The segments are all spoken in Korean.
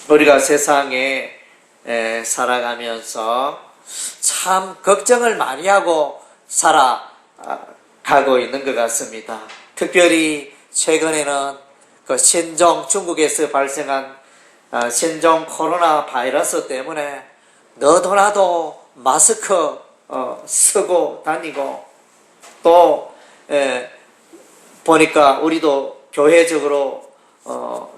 우리가 세상에 살아가면서 참 걱정을 많이 하고 살아가고 있는 것 같습니다. 특별히 최근에는 그 중국에서 발생한 신종 코로나 바이러스 때문에 너도나도 마스크 쓰고 다니고, 또 보니까 우리도 교회적으로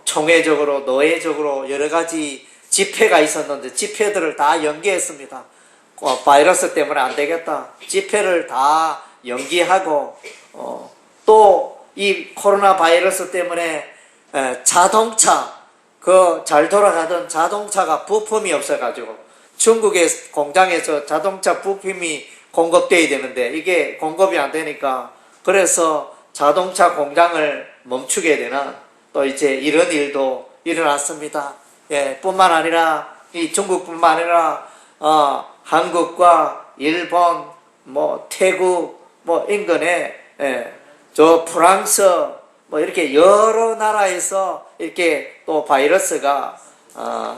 총회적으로 노예적으로 여러 가지 집회가 있었는데 집회들을 다 연기했습니다. 바이러스 때문에 안 되겠다, 집회를 다 연기하고, 또 이 코로나 바이러스 때문에 자동차, 그 잘 돌아가던 자동차가 부품이 없어가지고 중국의 공장에서 자동차 부품이 공급돼야 되는데 이게 공급이 안 되니까, 그래서 자동차 공장을 멈추게 되는 또 이제 이런 일도 일어났습니다. 뿐만 아니라 이 중국뿐만 아니라 한국과 일본, 태국, 인근에 저 프랑스, 이렇게 여러 나라에서 이렇게 또 바이러스가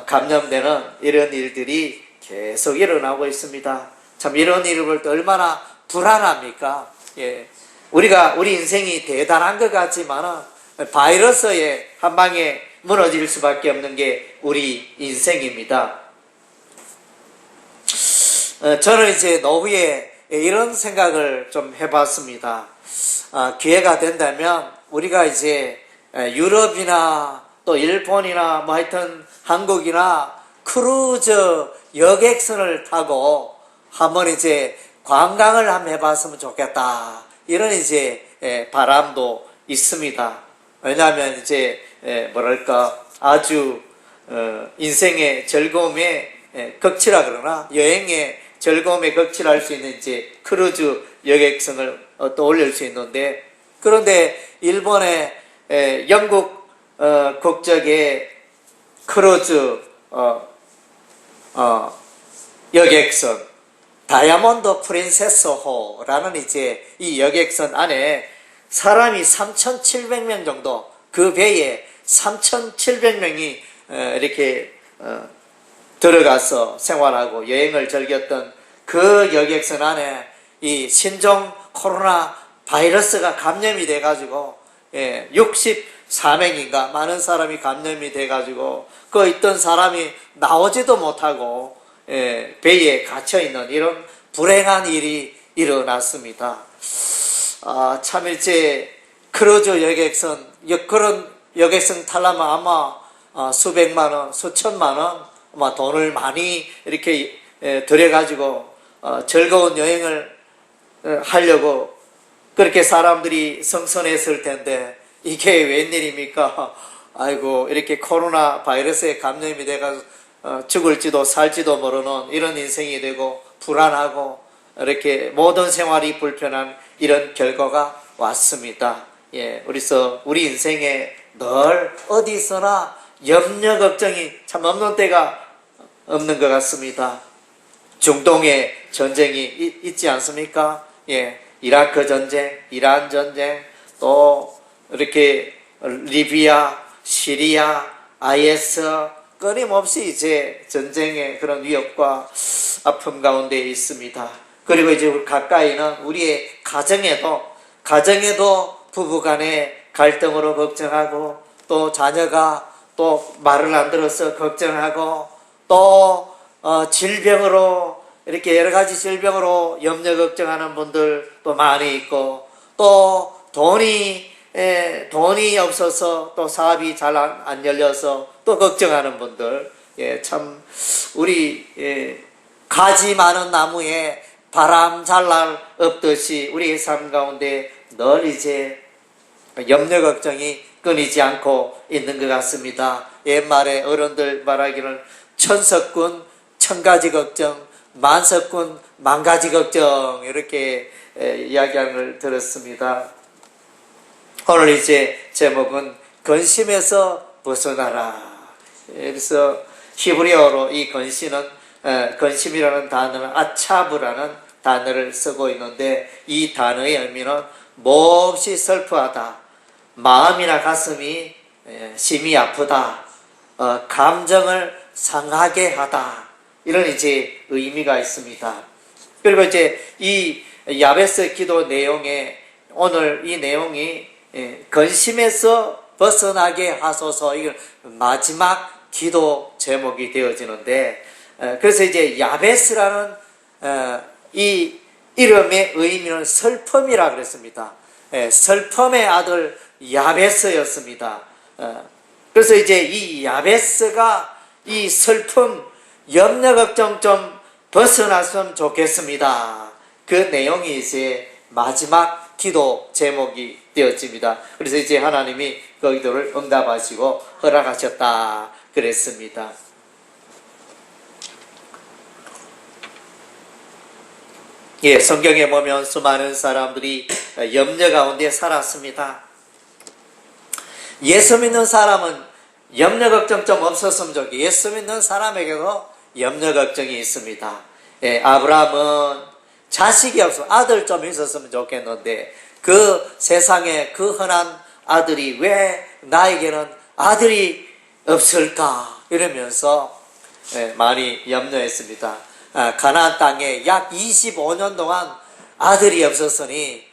감염되는 이런 일들이 계속 일어나고 있습니다. 참 이런 일을 볼 때 얼마나 불안합니까? 우리 인생이 대단한 것 같지만은 바이러스에 한 방에 무너질 수밖에 없는 게 우리 인생입니다. 저는 이제 노후에 이런 생각을 좀 해봤습니다. 기회가 된다면 우리가 이제 유럽이나 또 일본이나 하여튼 한국이나 크루즈 여객선을 타고 한번 이제 관광을 한번 해봤으면 좋겠다, 이런 이제 바람도 있습니다. 왜냐하면 이제 아주 인생의 즐거움의 극치라 그러나 여행의 즐거움에 극치할 수 있는 이제 크루즈 여객선을 떠올릴 수 있는데, 그런데 일본의 영국 국적의 크루즈 여객선 다이아몬드 프린세스호라는 이제 이 여객선 안에 사람이 3,700명 정도, 그 배에 3,700명이 이렇게 들어가서 생활하고 여행을 즐겼던 그 여객선 안에 이 신종 코로나 바이러스가 감염이 돼가지고 64명인가 많은 사람이 감염이 돼가지고 그 있던 사람이 나오지도 못하고 배에 갇혀있는 이런 불행한 일이 일어났습니다. 참 이제 크루즈 여객선, 그런 여객선 타려면 아마 수백만원, 수천만원 아마 돈을 많이 이렇게 들여가지고 즐거운 여행을 하려고 그렇게 사람들이 성선했을 텐데, 이게 웬일입니까? 아이고, 이렇게 코로나 바이러스에 감염이 돼가지고 죽을지도 살지도 모르는 이런 인생이 되고 불안하고 이렇게 모든 생활이 불편한 이런 결과가 왔습니다. 우리 인생에 늘 어디서나 염려 걱정이 참 없는 때가 없는 것 같습니다. 중동에 전쟁이 있지 않습니까? 이라크 전쟁, 이란 전쟁, 또 이렇게 리비아, 시리아, IS, 끊임없이 이제 전쟁의 그런 위협과 아픔 가운데 있습니다. 그리고 이제 가까이는 우리의 가정에도 부부간의 갈등으로 걱정하고, 또 자녀가 또 말을 안 들어서 걱정하고, 또 질병으로 이렇게 여러 가지 질병으로 염려 걱정하는 분들 또 많이 있고, 또 돈이 없어서 또 사업이 잘 안 열려서 또 걱정하는 분들, 참 우리 가지 많은 나무에 바람 잘 날 없듯이 우리의 삶 가운데 늘 이제 염려 걱정이 끊이지 않고 있는 것 같습니다. 옛말에 어른들 말하기를 천석군 천가지 걱정, 만석군 만가지 걱정, 이렇게 이야기하는 걸 들었습니다. 오늘 이제 제목은 근심에서 벗어나라. 그래서 히브리어로 이 근심이라는 단어는 아차브라는 단어를 쓰고 있는데, 이 단어의 의미는 몹시 슬퍼하다, 마음이나 가슴이 심히 아프다, 감정을 상하게 하다. 이런 이제 의미가 있습니다. 그리고 이제 이 야베스 기도 내용에 오늘 이 내용이 근심에서 벗어나게 하소서, 이건 마지막 기도 제목이 되어지는데, 그래서 이제 야베스라는 이 이름의 의미는 슬픔이라 그랬습니다. 슬픔의 아들 야베스였습니다. 그래서 이제 이 야베스가 이 슬픔, 염려, 걱정 좀 벗어났으면 좋겠습니다. 그 내용이 이제 마지막 기도 제목이 되어집니다. 그래서 이제 하나님이 그 기도를 응답하시고 허락하셨다 그랬습니다. 예, 성경에 보면 수많은 사람들이 염려 가운데 살았습니다. 예수 믿는 사람은 염려 걱정 좀 없었으면 좋겠어요. 예수 믿는 사람에게도 염려 걱정이 있습니다. 예, 아브라함은 자식이 없어 아들 좀 있었으면 좋겠는데 그 세상에 그 흔한 아들이 왜 나에게는 아들이 없을까 이러면서 많이 염려했습니다. 가나안 땅에 약 25년 동안 아들이 없었으니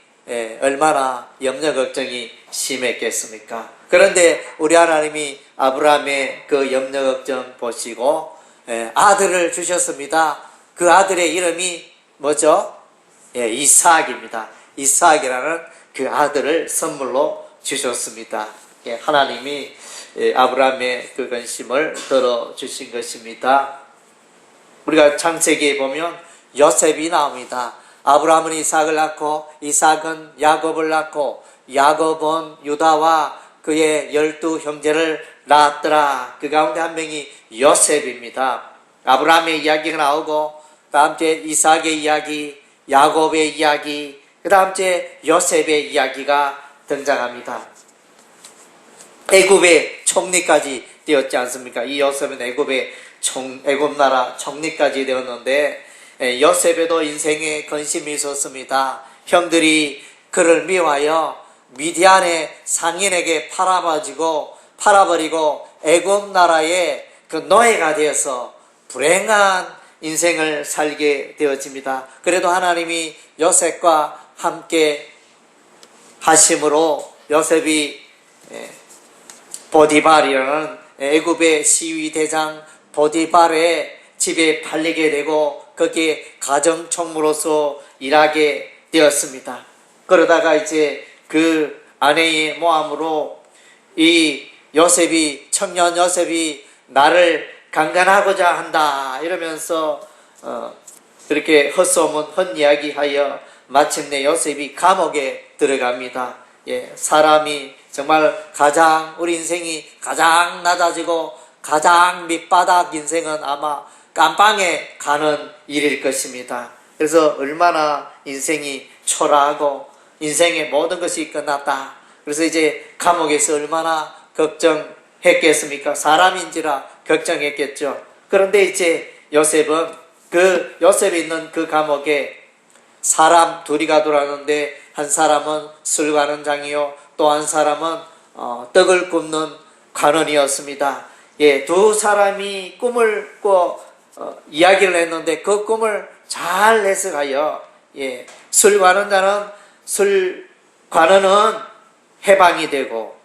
얼마나 염려 걱정이 심했겠습니까? 그런데 우리 하나님이 아브라함의 그 염려 걱정 보시고 아들을 주셨습니다. 그 아들의 이름이 뭐죠? 이삭입니다. 이삭이라는 그 아들을 선물로 주셨습니다. 하나님이 아브라함의 그 근심을 들어주신 것입니다. 우리가 창세기에 보면 요셉이 나옵니다. 아브라함은 이삭을 낳고 이삭은 야곱을 낳고 야곱은 유다와 그의 12 형제를 낳았더라. 그 가운데 한 명이 요셉입니다. 아브라함의 이야기가 나오고 다음 주에 이삭의 이야기, 야곱의 이야기, 그 다음 주에 요셉의 이야기가 등장합니다. 애굽의 총리까지 되었지 않습니까? 이 요셉은 애굽 나라 총리까지 되었는데 요셉에도 인생에 근심이 있었습니다. 형들이 그를 미워하여 미디안의 상인에게 팔아버리고 애굽 나라의 그 노예가 되어서 불행한 인생을 살게 되어집니다. 그래도 하나님이 요셉과 함께 하심으로 요셉이 보디발이라는 애굽의 시위대장 보디발의 집에 팔리게 되고 거기에 가정총무로서 일하게 되었습니다. 그러다가 이제 그 아내의 모함으로 이 청년 요셉이 나를 강간하고자 한다 이러면서 그렇게 헛소문 헛이야기하여 마침내 요셉이 감옥에 들어갑니다. 사람이 정말 우리 인생이 가장 낮아지고 가장 밑바닥 인생은 아마 깜빵에 가는 일일 것입니다. 그래서 얼마나 인생이 초라하고 인생의 모든 것이 끝났다. 그래서 이제 감옥에서 얼마나 걱정했겠습니까? 사람인지라 걱정했겠죠. 그런데 이제 요셉은 요셉이 있는 그 감옥에 사람 둘이 가더라는데 한 사람은 술관원장이요 또 한 사람은 떡을 굽는 관원이었습니다. 두 사람이 꿈을 꿔 이야기를 했는데 그 꿈을 잘 해석하여 술관원은 해방이 되고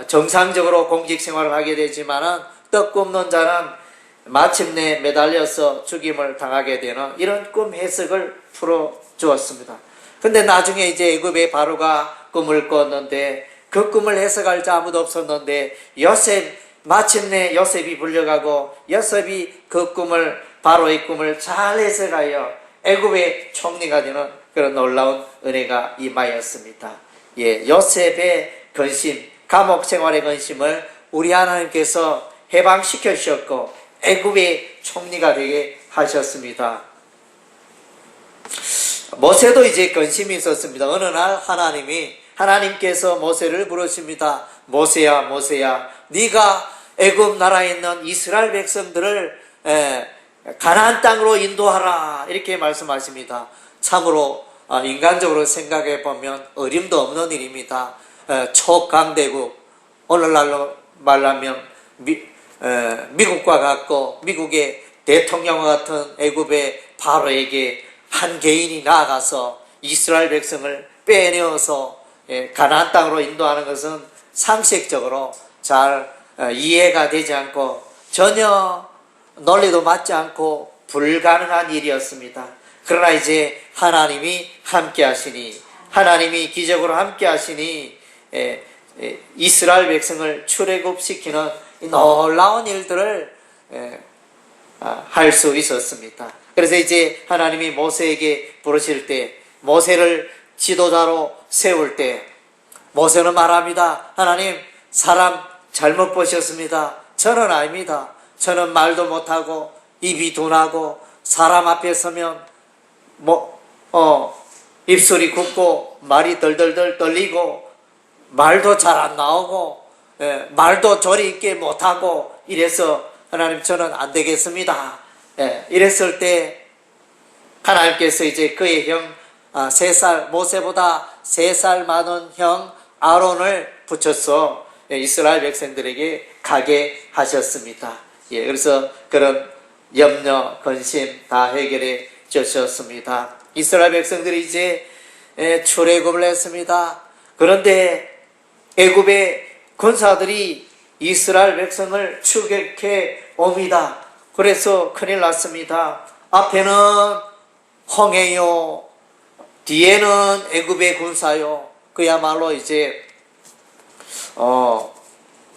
정상적으로 공직 생활을 하게 되지만은 떡 굽는 자는 마침내 매달려서 죽임을 당하게 되는 이런 꿈 해석을 풀어 주었습니다. 근데 나중에 이제 애굽의 바로가 꿈을 꿨는데 그 꿈을 해석할 자 아무도 없었는데 마침내 요셉이 불려가고 요셉이 그 꿈을 바로의 꿈을 잘 해석하여 애굽의 총리가 되는 그런 놀라운 은혜가 임하였습니다. 요셉의 근심, 감옥 생활의 근심을 우리 하나님께서 해방시켜 주셨고 애굽의 총리가 되게 하셨습니다. 모세도 이제 근심이 있었습니다. 어느 날 하나님께서 모세를 부르십니다. 모세야, 모세야, 네가 애굽 나라에 있는 이스라엘 백성들을 가나안 땅으로 인도하라 이렇게 말씀하십니다. 참으로 인간적으로 생각해 보면 어림도 없는 일입니다. 초강대국, 오늘날로 말하면 미국과 같고 미국의 대통령과 같은 애굽의 바로에게 한 개인이 나아가서 이스라엘 백성을 빼내어서 가나안 땅으로 인도하는 것은 상식적으로 잘 이해가 되지 않고 전혀 논리도 맞지 않고 불가능한 일이었습니다. 그러나 이제 하나님이 함께 하시니, 하나님이 기적으로 함께 하시니 이스라엘 백성을 출애굽시키는 놀라운 일들을 할 수 있었습니다. 그래서 이제 하나님이 모세에게 부르실 때, 모세를 지도자로 세울 때 모세는 말합니다. 하나님, 사람 잘못 보셨습니다. 저는 아닙니다. 저는 말도 못하고 입이 둔하고 사람 앞에 서면 입술이 굽고 말이 덜덜덜 떨리고 말도 잘 안 나오고 말도 조리 있게 못하고 이래서 하나님 저는 안 되겠습니다. 이랬을 때 하나님께서 이제 그의 형 3살, 모세보다 3살 많은 형 아론을 붙여서 이스라엘 백성들에게 가게 하셨습니다. 그래서 그런 염려, 근심 다 해결해 주셨습니다. 이스라엘 백성들이 이제 출애굽을 했습니다. 그런데 애굽의 군사들이 이스라엘 백성을 추격해 옵니다. 그래서 큰일 났습니다. 앞에는 홍해요, 뒤에는 애굽의 군사요. 그야말로 이제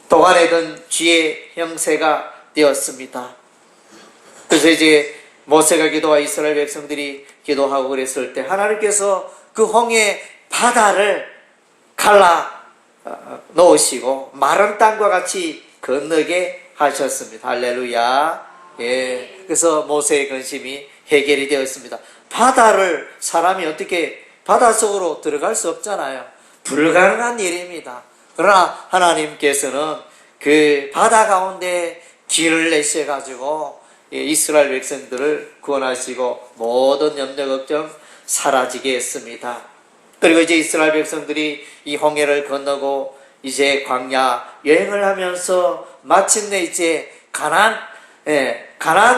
동안에던 쥐의 형세가 되었습니다. 그래서 이제 모세가 기도와 이스라엘 백성들이 기도하고 그랬을 때 하나님께서 그 홍해 바다를 갈라 놓으시고 마른 땅과 같이 건너게 하셨습니다. 할렐루야. 그래서 모세의 근심이 해결이 되었습니다. 바다를 사람이 어떻게 바닷속으로 들어갈 수 없잖아요. 불가능한 일입니다. 그러나 하나님께서는 그 바다 가운데 길을 내셔가지고 이스라엘 백성들을 구원하시고 모든 염려 걱정 사라지게 했습니다. 그리고 이제 이스라엘 백성들이 이 홍해를 건너고 이제 광야 여행을 하면서 마침내 이제 가나안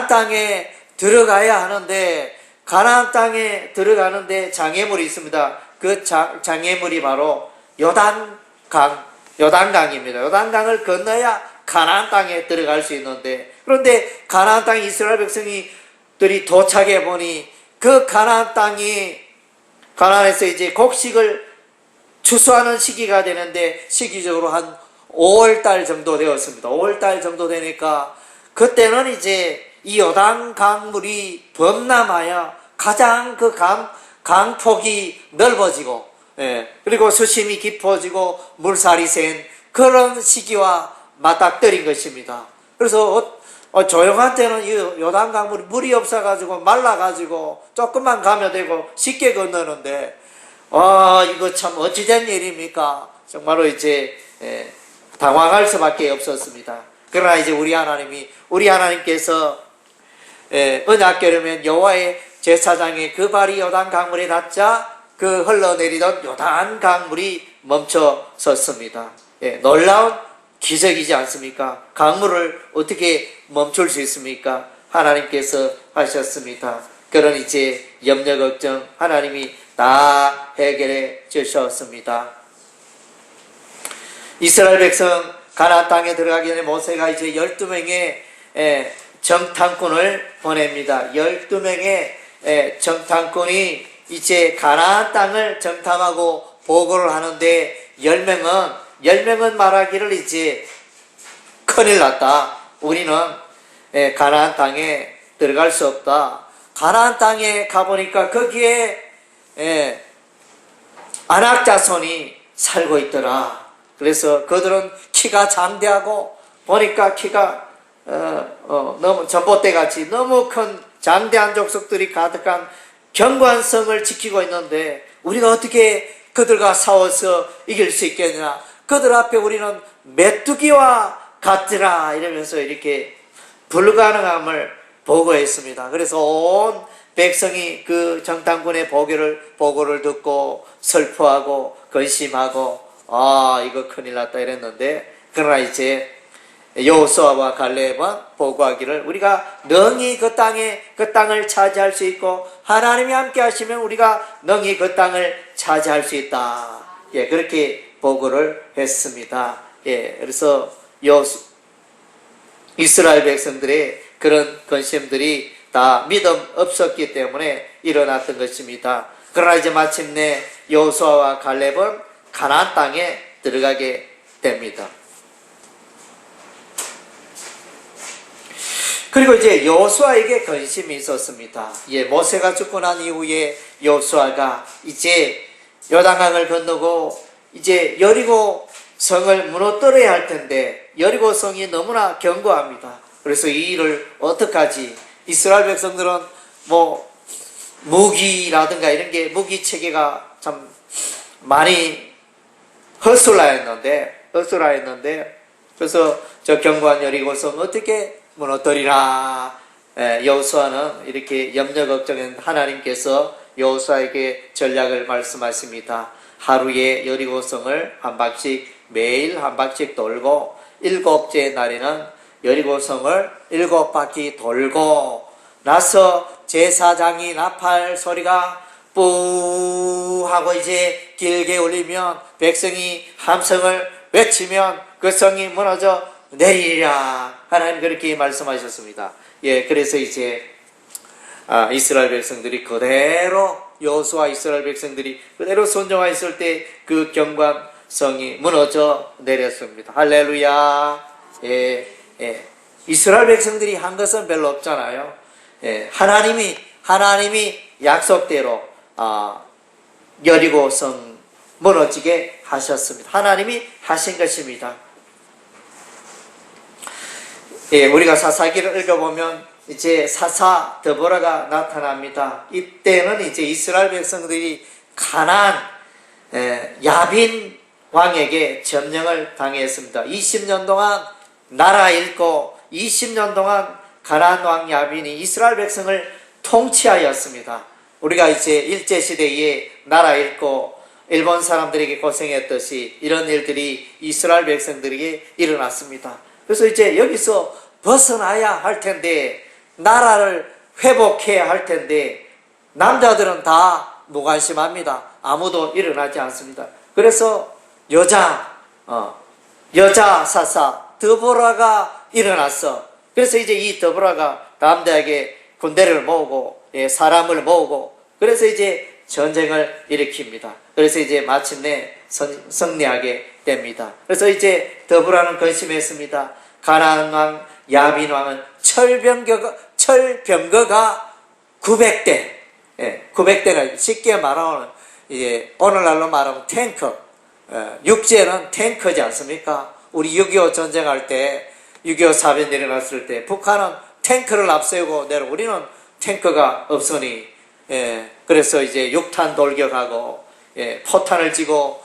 땅에 들어가야 하는데, 가나안 땅에 들어가는데 장애물이 있습니다. 그 장애물이 바로 요단강입니다. 요단강을 건너야 가나안 땅에 들어갈 수 있는데, 그런데 가나안 땅에 이스라엘 백성들이 도착해 보니 그 가나안 땅이, 가나안에서 이제 곡식을 추수하는 시기가 되는데 시기적으로 한 5월달 정도 되었습니다. 5월달 정도 되니까 그때는 이제 이 요단 강물이 범람하여 가장 그 강폭이 넓어지고 그리고 수심이 깊어지고 물살이 센 그런 시기와 맞닥뜨린 것입니다. 그래서 조용한 때는 이 요단 강물이 물이 없어가지고 말라가지고 조금만 가면 되고 쉽게 건너는데 이거 참 어찌된 일입니까? 정말로 이제 당황할 수밖에 없었습니다. 그러나 이제 우리 하나님께서 언약 결의면 여호와의 제사장의 그 발이 요단 강물에 닿자 그 흘러내리던 요단 강물이 멈춰 섰습니다. 놀라운 기적이지 않습니까? 강물을 어떻게 멈출 수 있습니까? 하나님께서 하셨습니다. 그런 이제 염려 걱정 하나님이 다 해결해 주셨습니다. 이스라엘 백성 가나안 땅에 들어가기 전에 모세가 이제 12명의 정탐꾼을 보냅니다. 12명의 정탐꾼이 이제 가나안 땅을 정탐하고 보고를 하는데 10명은 말하기를 이제 큰일 났다. 우리는 가나안 땅에 들어갈 수 없다. 가나안 땅에 가보니까 거기에 아낙 자손이 살고 있더라. 그래서 그들은 키가 장대하고 보니까 키가 너무 전봇대같이 너무 큰 장대한 족속들이 가득한 견고한 성을 지키고 있는데 우리가 어떻게 그들과 싸워서 이길 수 있겠냐. 그들 앞에 우리는 메뚜기와 같으라 이러면서 이렇게 불가능함을 보고했습니다. 그래서 온 백성이 그 정탐꾼의 보고를 듣고 슬퍼하고 근심하고 이거 큰일 났다 이랬는데, 그러나 이제 여호수아와 갈렙은 보고하기를 우리가 능히 그 땅을 차지할 수 있고 하나님이 함께 하시면 우리가 능히 그 땅을 차지할 수 있다. 예, 그렇게 보고를 했습니다. 예, 그래서 이스라엘 백성들의 그런 근심들이 다 믿음 없었기 때문에 일어났던 것입니다. 그러나 이제 마침내 여호수아와 갈렙은 가나안 땅에 들어가게 됩니다. 그리고 이제 여호수아에게 근심이 있었습니다. 예, 모세가 죽고 난 이후에 여호수아가 이제 요단강을 건너고 이제 여리고 성을 무너뜨려야 할 텐데 여리고 성이 너무나 견고합니다. 그래서 이 일을 어떡하지? 이스라엘 백성들은 뭐 무기라든가 이런 게 무기 체계가 참 많이 허술하였는데 그래서 저 견고한 여리고 성 어떻게 무너뜨리나. 여호수아는 이렇게 염려 걱정한 하나님께서 여호수아에게 전략을 말씀하십니다. 하루에 여리고성을 한 바퀴 매일 한 바퀴 돌고 7째 날에는 여리고성을 7바퀴 돌고 나서 제사장이 나팔 소리가 뿌 하고 이제 길게 울리면 백성이 함성을 외치면 그 성이 무너져 내리리라. 하나님 그렇게 말씀하셨습니다. 예, 그래서 이제 이스라엘 백성들이 그대로 여호수아 이스라엘 백성들이 그대로 순종하였을 때 그 견고한 성이 무너져 내렸습니다. 할렐루야. 예, 예. 이스라엘 백성들이 한 것은 별로 없잖아요. 예, 하나님이 약속대로 여리고 성 무너지게 하셨습니다. 하나님이 하신 것입니다. 예, 우리가 사사기를 읽어보면 이제 사사 드보라가 나타납니다. 이때는 이제 이스라엘 백성들이 가나안 야빈 왕에게 점령을 당했습니다. 20년 동안 나라 잃고 20년 동안 가나안 왕 야빈이 이스라엘 백성을 통치하였습니다. 우리가 이제 일제시대에 나라 잃고 일본 사람들에게 고생했듯이 이런 일들이 이스라엘 백성들에게 일어났습니다. 그래서 이제 여기서 벗어나야 할 텐데 나라를 회복해야 할 텐데 남자들은 다 무관심합니다. 아무도 일어나지 않습니다. 그래서 여자 사사 드보라가 일어났어. 그래서 이제 이 드보라가 남자에게 군대를 모으고 사람을 모으고 그래서 이제 전쟁을 일으킵니다. 그래서 이제 마침내 승리하게 됩니다. 그래서 이제 드보라는 근심했습니다. 가나안 왕 야빈 왕은 철병거가 900대, 900대가 쉽게 말하면 이제 오늘날로 말하면 탱크, 육지에는 탱크지 않습니까? 우리 6.25 전쟁할 때, 6.25 사변이 일어났을 때 북한은 탱크를 앞세우고 내려 우리는 탱크가 없으니, 그래서 이제 6탄 돌격하고, 포탄을 쥐고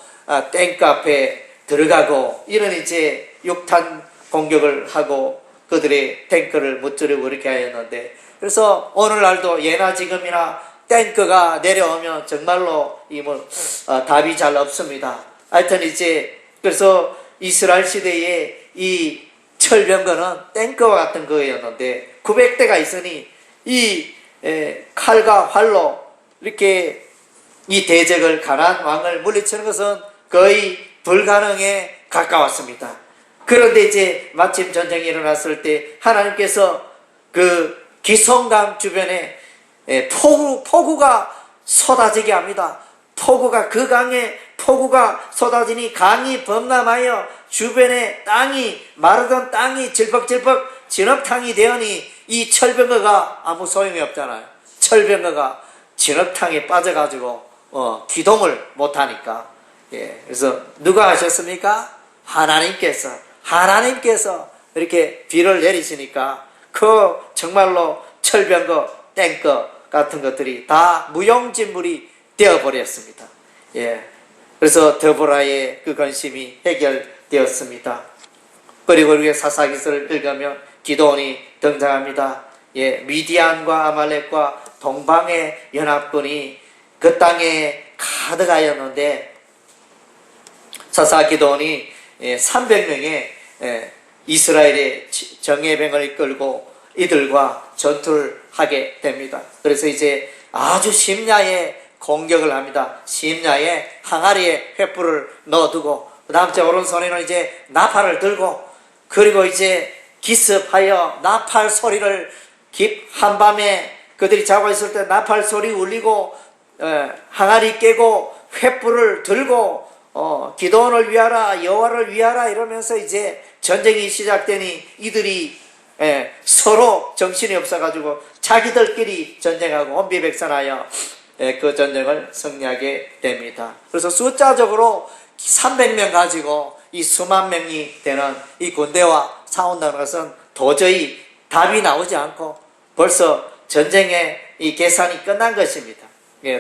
탱크 앞에 들어가고 이런 이제 6탄 공격을 하고 그들의 탱크를 무찌르고 이렇게 하였는데 그래서 오늘날도 예나 지금이나 탱크가 내려오면 정말로 답이 잘 없습니다. 하여튼 이제 그래서 이스라엘 시대에 이 철병거는 탱크와 같은 거였는데 900대가 있으니 이 칼과 활로 이렇게 이 대적을 가나안 왕을 물리치는 것은 거의 불가능에 가까웠습니다. 그런데 이제 마침 전쟁이 일어났을 때 하나님께서 그 기송강 주변에 폭우가 쏟아지게 합니다. 그 강에 폭우가 쏟아지니 강이 범람하여 주변에 마르던 땅이 질퍽질퍽 진흙탕이 되어니 이 철병거가 아무 소용이 없잖아요. 철병거가 진흙탕에 빠져가지고 기동을 못하니까. 그래서 누가 하셨습니까? 하나님께서 이렇게 비를 내리시니까 그 정말로 철병거, 탱거 같은 것들이 다 무용지물이 되어버렸습니다. 그래서 드보라의 그 근심이 해결되었습니다. 그리고 우리가 사사기서를 읽으면 기드온이 등장합니다. 미디안과 아말렉과 동방의 연합군이 그 땅에 가득하였는데 사사 기드온이 300명의 이스라엘의 정예병을 이끌고 이들과 전투를 하게 됩니다. 그래서 이제 아주 심야에 공격을 합니다. 심야에 항아리에 횃불을 넣어두고 그 다음 제 오른손에는 이제 나팔을 들고 그리고 이제 기습하여 나팔 소리를 한밤에 그들이 자고 있을 때 나팔 소리 울리고 항아리 깨고 횃불을 들고 기도원을 위하라 여호와를 위하라 이러면서 이제 전쟁이 시작되니 이들이 서로 정신이 없어가지고 자기들끼리 전쟁하고 혼비백산하여 그 전쟁을 승리하게 됩니다. 그래서 숫자적으로 300명 가지고 이 수만 명이 되는 이 군대와 싸운다는 것은 도저히 답이 나오지 않고 벌써 전쟁의 이 계산이 끝난 것입니다.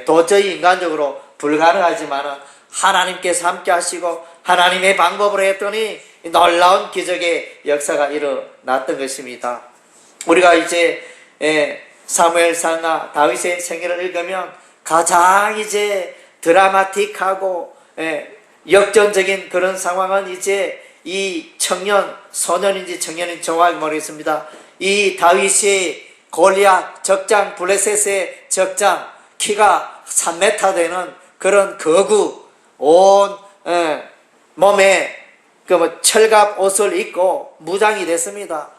도저히 인간적으로 불가능하지만은 하나님께서 함께 하시고 하나님의 방법으로 했더니 놀라운 기적의 역사가 일어났던 것입니다. 우리가 이제 사무엘상과 다윗의 생애를 읽으면 가장 이제 드라마틱하고 역전적인 그런 상황은 이제 이 소년인지 청년인지 정확히 모르겠습니다. 이 다윗이 골리앗 적장 블레셋의 적장 키가 3m 되는 그런 거구 온 몸에 그 철갑 옷을 입고 무장이 됐습니다.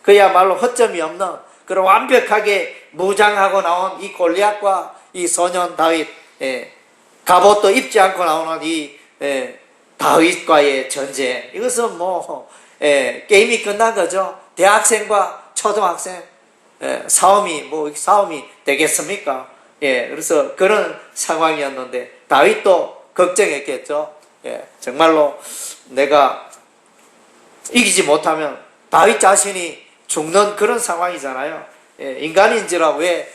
그야말로 허점이 없는 그런 완벽하게 무장하고 나온 이 골리앗과 이 소년 다윗 갑옷도 입지 않고 나오는 이 다윗과의 전쟁 이것은 뭐 게임이 끝난 거죠. 대학생과 초등학생 싸움이 되겠습니까? 그래서 그런 상황이었는데 다윗도 걱정했겠죠. 정말로 내가 이기지 못하면 다윗 자신이 죽는 그런 상황이잖아요. 인간인지라 왜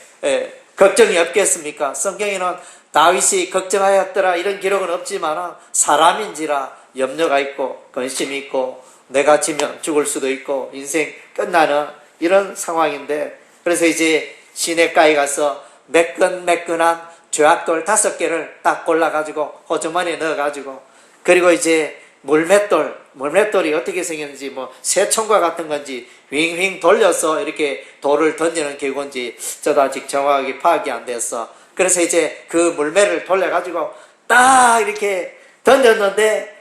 걱정이 없겠습니까? 성경에는 다윗이 걱정하였더라 이런 기록은 없지만 사람인지라 염려가 있고 근심이 있고 내가 지면 죽을 수도 있고 인생 끝나는 이런 상황인데 그래서 이제 시냇가에 가서 매끈매끈한 죄악돌 5개를 딱 골라가지고 호주머니에 넣어가지고 그리고 이제 물맷돌이 어떻게 생겼는지 뭐 새총과 같은 건지 윙윙 돌려서 이렇게 돌을 던지는 기구인지 저도 아직 정확하게 파악이 안 됐어. 그래서 이제 그 물매를 돌려가지고 딱 이렇게 던졌는데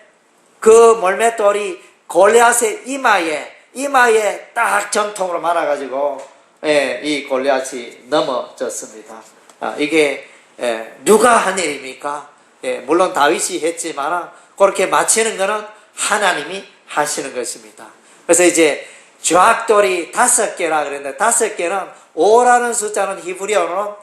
그 물맷돌이 골리앗의 이마에 딱 정통으로 말아가지고 이 골리앗이 넘어졌습니다. 이게 누가 한 일입니까? 물론 다윗이 했지만 그렇게 마치는 것은 하나님이 하시는 것입니다. 그래서 이제 죄악돌이 5개라 그랬는데 5개는 5라는 숫자는 히브리어로는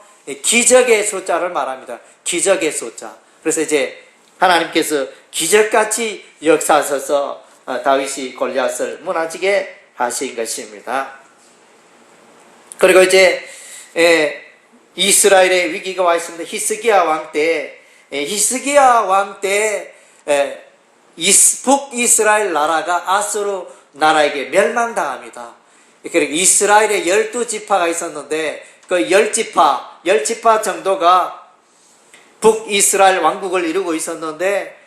기적의 숫자를 말합니다. 기적의 숫자. 그래서 이제 하나님께서 기적같이 역사하셔서 다윗이 골리앗을 무너지게 하신 것입니다. 그리고 이제 이스라엘의 위기가 와 있습니다. 히스기야 왕 때 북이스라엘 나라가 아수르 나라에게 멸망당합니다. 그리고 이스라엘에 12지파가 있었는데 그 10지파 정도가 북이스라엘 왕국을 이루고 있었는데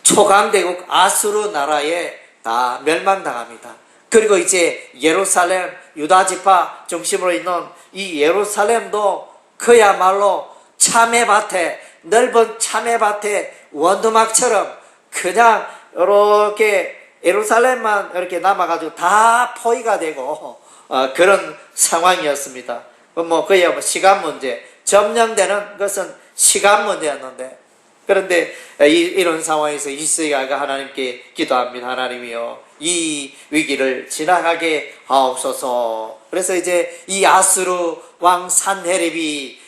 초강대국 아수르 나라에 다 멸망당합니다. 그리고 이제 예루살렘 유다지파 중심으로 있는 이 예루살렘도 그야말로 넓은 참외밭에 원두막처럼 그냥 이렇게 예루살렘만 이렇게 남아가지고 다 포위가 되고 그런 상황이었습니다. 그야 뭐 시간 문제, 점령되는 것은 시간 문제였는데 그런데 이런 상황에서 히스기야가 하나님께 기도합니다. 하나님이여 이 위기를 지나가게 하옵소서. 그래서 이제 이 아수르 왕 산헤립이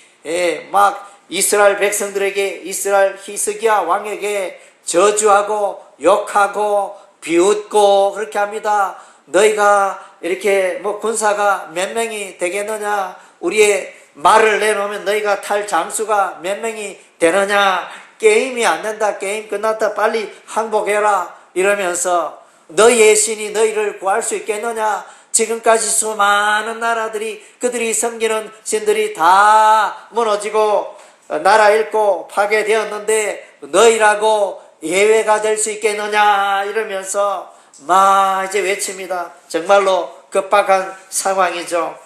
막 이스라엘 백성들에게 이스라엘 히스기야 왕에게 저주하고 욕하고 비웃고 그렇게 합니다. 너희가 이렇게 뭐 군사가 몇 명이 되겠느냐? 우리의 말을 내놓으면 너희가 탈 장수가 몇 명이 되느냐? 게임이 안 된다. 게임 끝났다. 빨리 항복해라. 이러면서 너희의 신이 너희를 구할 수 있겠느냐? 지금까지 수많은 나라들이 그들이 섬기는 신들이 다 무너지고 나라 잃고 파괴되었는데 너희라고 예외가 될 수 있겠느냐? 이러면서 막 이제 외칩니다. 정말로 급박한 상황이죠.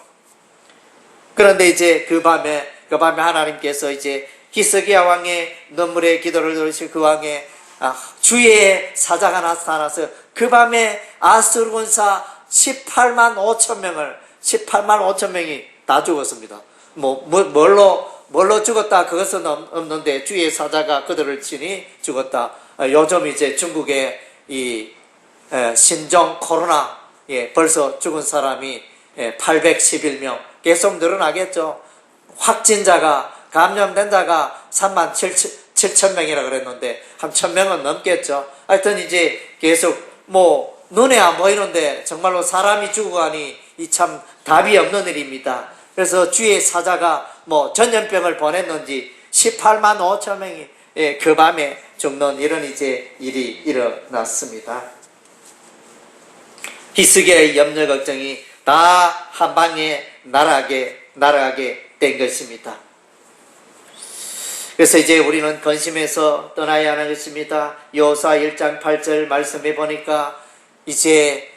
그런데 이제 그 밤에 하나님께서 이제 히스기야 왕의 눈물의 기도를 들으시고 그 왕의 주의 사자가 나타나서 그 밤에 아수르 군사 18만 5천 명이 다 죽었습니다. 뭘로 죽었다 그것은 없는데 주의 사자가 그들을 치니 죽었다. 요즘 이제 중국의 이 신종 코로나 벌써 죽은 사람이 811명 계속 늘어나겠죠. 확진자가 감염된 자가 3만 7천 명이라 그랬는데 한 1,000명은 넘겠죠. 하여튼 이제 계속 눈에 안 보이는데 정말로 사람이 죽어가니 이 참 답이 없는 일입니다. 그래서 주의 사자가 전염병을 보냈는지 18만 5천 명이 그 밤에 죽는 이런 이제 일이 일어났습니다. 히스기야의 염려 걱정이 다 한 방에 날아가게 된 것입니다. 그래서 이제 우리는 근심해서 떠나야 하는 것입니다. 여호수아 1장 8절 말씀해 보니까 이제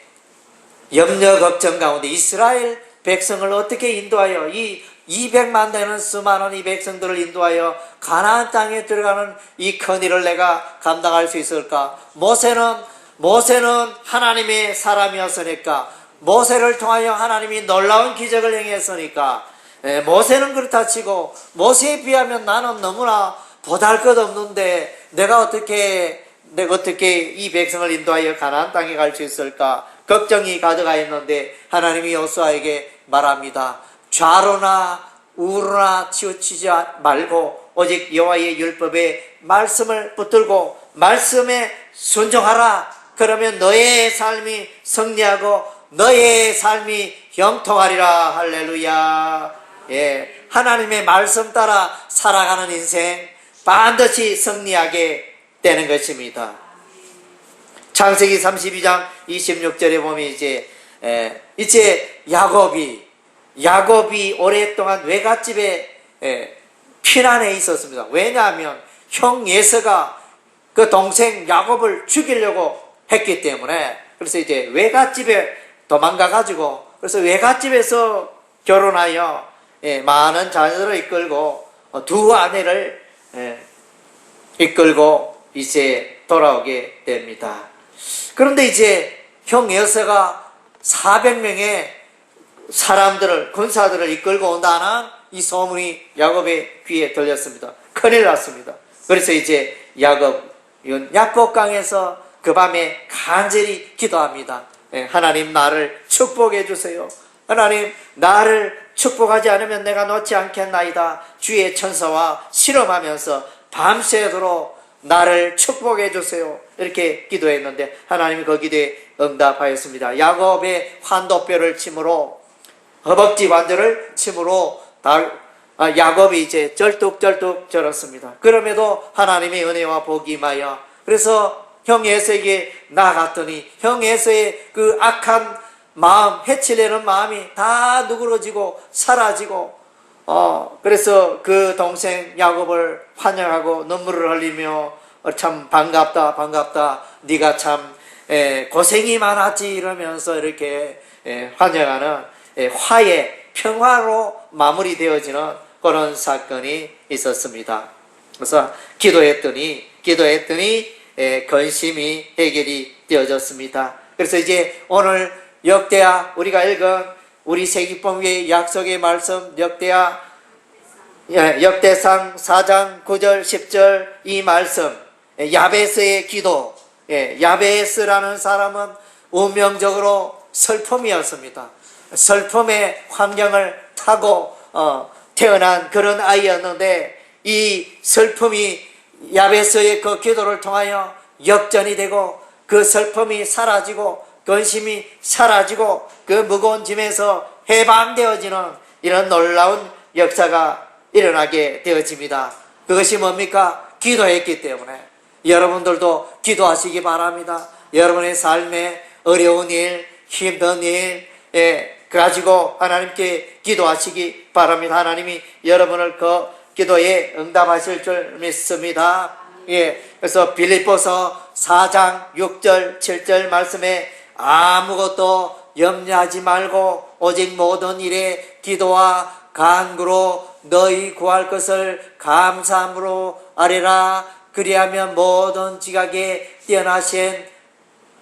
염려 걱정 가운데 이스라엘 백성을 어떻게 인도하여 이 200만 되는 수많은 이 백성들을 인도하여 가나안 땅에 들어가는 이 큰 일을 내가 감당할 수 있을까? 모세는 하나님의 사람이었으니까, 모세를 통하여 하나님이 놀라운 기적을 행했으니까, 모세는 그렇다 치고 모세에 비하면 나는 너무나 보잘것없는데 내가 어떻게 이 백성을 인도하여 가나안 땅에 갈 수 있을까? 걱정이 가득하 있는데 하나님이 여호수아에게 말합니다. 좌로나 우로나 치우치지 말고 오직 여호와의 율법에 말씀을 붙들고 말씀에 순종하라. 그러면 너의 삶이 승리하고 너의 삶이 형통하리라. 할렐루야. 하나님의 말씀 따라 살아가는 인생 반드시 승리하게 되는 것입니다. 창세기 32장 26절에 보면 이제 야곱이 오랫동안 외갓집에 피난해 있었습니다. 왜냐하면 형 에서가 그 동생 야곱을 죽이려고 했기 때문에. 그래서 이제 외갓집에 도망가 가지고, 그래서 외갓집에서 결혼하여 많은 자녀들을 이끌고 두 아내를 이끌고 이제 돌아오게 됩니다. 그런데 이제 형 여서가 400명의 군사들을 이끌고 온다는 이 소문이 야곱의 귀에 들렸습니다. 큰일 났습니다. 그래서 이제 야곱은 야복강에서 그 밤에 간절히 기도합니다. 하나님 나를 축복해 주세요. 하나님 나를 축복하지 않으면 내가 놓지 않겠나이다. 주의 천사와 실험하면서 밤새도록 나를 축복해 주세요. 이렇게 기도했는데 하나님이 그 기도에 응답하였습니다. 야곱의 환도뼈를 침으로, 허벅지 관절을 침으로 야곱이 이제 쩔뚝쩔뚝 절었습니다. 그럼에도 하나님의 은혜와 복이 임하여, 그래서 형 에서에게 나아갔더니 형 에서의 그 악한 마음, 해치려는 마음이 다 누그러지고 사라지고, 그래서 그 동생 야곱을 환영하고 눈물을 흘리며 참 반갑다 네가 참 고생이 많았지 이러면서 이렇게 환영하는 화해, 평화로 마무리되어지는 그런 사건이 있었습니다. 그래서 기도했더니 근심이 해결이 되어졌습니다. 그래서 이제 오늘 역대하 우리가 읽은 우리 세기법의 약속의 말씀 역대상 4장 9절 10절 이 말씀, 야베스의 기도. 야베스라는 사람은 운명적으로 슬픔이었습니다. 슬픔의 환경을 타고 태어난 그런 아이였는데 이 슬픔이 야베스의 그 기도를 통하여 역전이 되고 그 슬픔이 사라지고 근심이 사라지고 그 무거운 짐에서 해방되어지는 이런 놀라운 역사가 일어나게 되어집니다. 그것이 뭡니까? 기도했기 때문에. 여러분들도 기도하시기 바랍니다. 여러분의 삶에 어려운 일, 힘든 일 가지고 하나님께 기도하시기 바랍니다. 하나님이 여러분을 그 기도에 응답하실 줄 믿습니다. 그래서 빌립보서 4장 6절 7절 말씀에 아무것도 염려하지 말고 오직 모든 일에 기도와 간구로 너희 구할 것을 감사함으로 아뢰라. 그리하면 모든 지각에 뛰어나신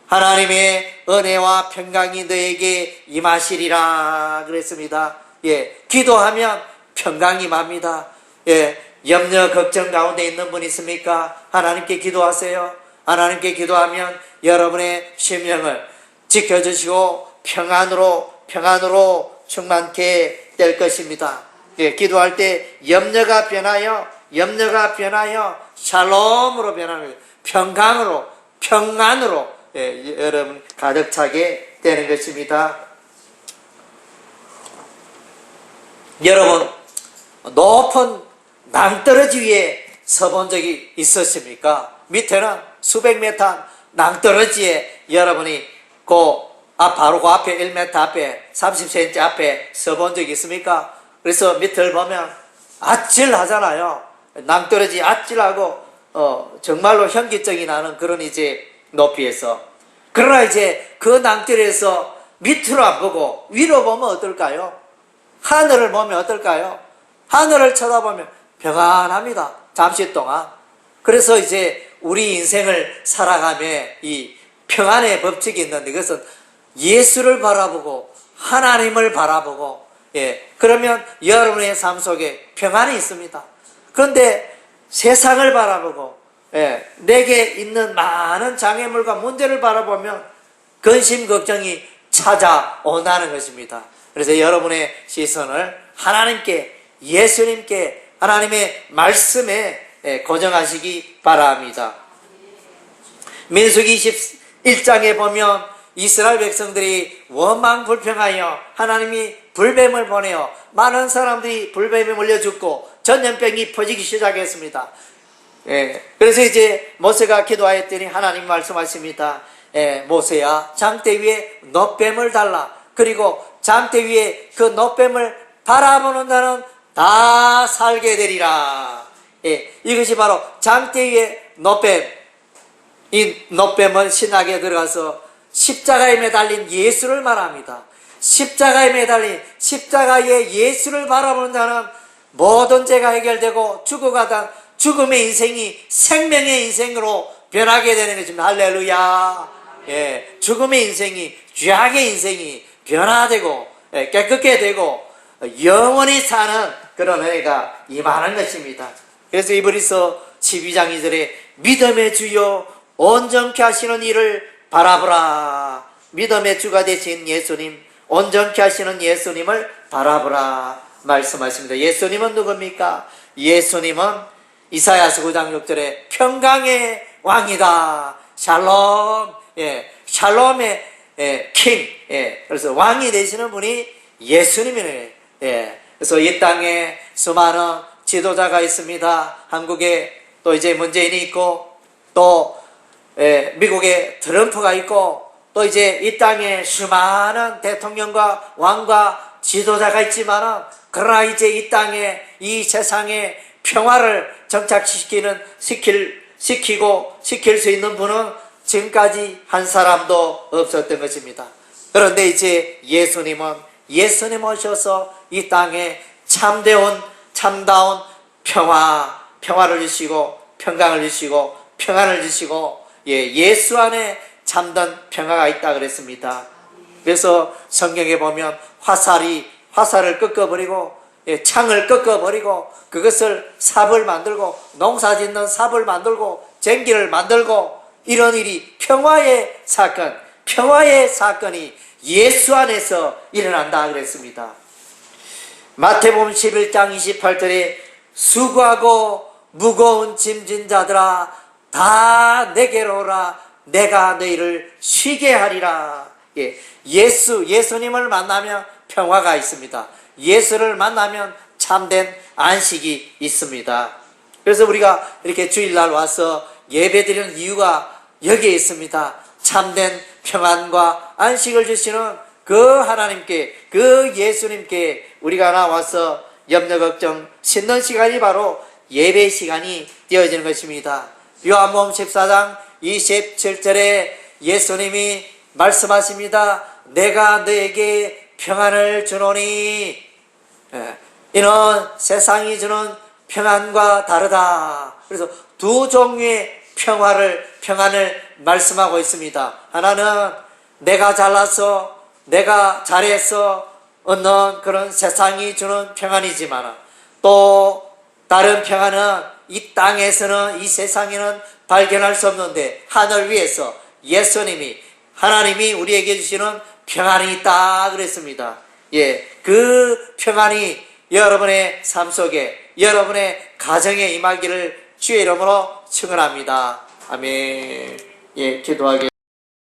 하나님의 은혜와 평강이 너에게 임하시리라 그랬습니다. 기도하면 평강이 임합니다. 염려 걱정 가운데 있는 분 있습니까? 하나님께 기도하세요. 하나님께 기도하면 여러분의 심령을 지켜주시고 평안으로 충만케 될 것입니다. 기도할 때 염려가 변하여 샬롬으로 변하는 거예요. 평안으로 여러분 가득 차게 되는 것입니다. 여러분 높은 낭떠러지 위에 서본 적이 있으십니까? 밑에는 수백 미터 낭떠러지에 여러분이 바로 그 앞에 1m 앞에 30cm 앞에 서본 적이 있습니까? 그래서 밑을 보면 아찔하잖아요. 낭떠러지 아찔하고 정말로 현기증이 나는 그런 이제 높이에서. 그러나 이제 그 낭떠러지에서 밑으로 안 보고 위로 보면 어떨까요? 하늘을 보면 어떨까요? 하늘을 쳐다보면 평안합니다. 잠시 동안. 그래서 이제 우리 인생을 살아가며 이 평안의 법칙이 있는데 이것은 예수를 바라보고 하나님을 바라보고 그러면 여러분의 삶 속에 평안이 있습니다. 그런데 세상을 바라보고 내게 있는 많은 장애물과 문제를 바라보면 근심 걱정이 찾아온다는 것입니다. 그래서 여러분의 시선을 하나님께 예수님께 하나님의 말씀에 고정하시기 바랍니다. 민수기 21장에 보면 이스라엘 백성들이 원망불평하여 하나님이 불뱀을 보내어 많은 사람들이 불뱀에 물려 죽고 전염병이 퍼지기 시작했습니다. 그래서 이제 모세가 기도하였더니 하나님 말씀하십니다. 모세야, 장대 위에 놋뱀을 달라. 그리고 장대 위에 그 놋뱀을 바라보는 자는 다 살게 되리라. 이것이 바로 장대 위에 놋뱀. 이 놋뱀은 신학에 들어가서 십자가에 매달린 예수를 말합니다. 십자가에 매달린 십자가의 예수를 바라보는 자는 모든 죄가 해결되고 죽어가던 죽음의 인생이 생명의 인생으로 변하게 되는 것입니다. 할렐루야. 죽음의 인생이, 죄악의 인생이 변화되고 깨끗게 되고 영원히 사는 그런 은혜가 임하는 것입니다. 그래서 이브리서 12장 2절에 믿음의 주여 온전케 하시는 이를 바라보라. 믿음의 주가 되신 예수님, 온전케 하시는 예수님을 바라보라 말씀하십니다. 예수님은 누굽니까? 예수님은 이사야서 9장 6절에 평강의 왕이다. 샬롬, 샬롬의 킹. 그래서 왕이 되시는 분이 예수님이에요. 그래서 이 땅에 수많은 지도자가 있습니다. 한국에 또 이제 문재인이 있고 또 미국에 트럼프가 있고 또 이제 이 땅에 수많은 대통령과 왕과 지도자가 있지만은 그러나 이제 이 땅에 이 세상에 평화를 시킬 수 있는 분은 지금까지 한 사람도 없었던 것입니다. 그런데 이제 예수님 오셔서 이 땅에 참다운 평화를 주시고 평강을 주시고 평안을 주시고 예수 안에 참된 평화가 있다 그랬습니다. 그래서 성경에 보면 화살을 꺾어버리고 창을 꺾어버리고 그것을 삽을 만들고 농사짓는 삽을 만들고 쟁기를 만들고 이런 일이 평화의 사건이 예수 안에서 일어난다 그랬습니다. 마태복음 11장 28절에 수고하고 무거운 짐진 자들아 다 내게로 오라. 내가 너희를 쉬게 하리라. 예수님을 만나면 평화가 있습니다. 예수를 만나면 참된 안식이 있습니다. 그래서 우리가 이렇게 주일날 와서 예배드리는 이유가 여기에 있습니다. 참된 평안과 안식을 주시는 그 하나님께, 그 예수님께 우리가 나와서 염려 걱정 씻는 시간이 바로 예배 시간이 되어지는 것입니다. 요한복음 14장 27절에 예수님이 말씀하십니다. 내가 너에게 평안을 주노니 이는 세상이 주는 평안과 다르다. 그래서 두 종류의 평안을 말씀하고 있습니다. 하나는 내가 잘나서 내가 잘해서 얻는 그런 세상이 주는 평안이지만 또 다른 평안은 이 땅에서는 이 세상에는 발견할 수 없는데 하늘 위에서 예수님이 하나님이 우리에게 주시는 평안이 있다 그랬습니다. 예, 그 평안이 여러분의 삶 속에 여러분의 가정에 임하기를 주의 이름으로 축원합니다. 아멘. 예, 기도하겠습니다.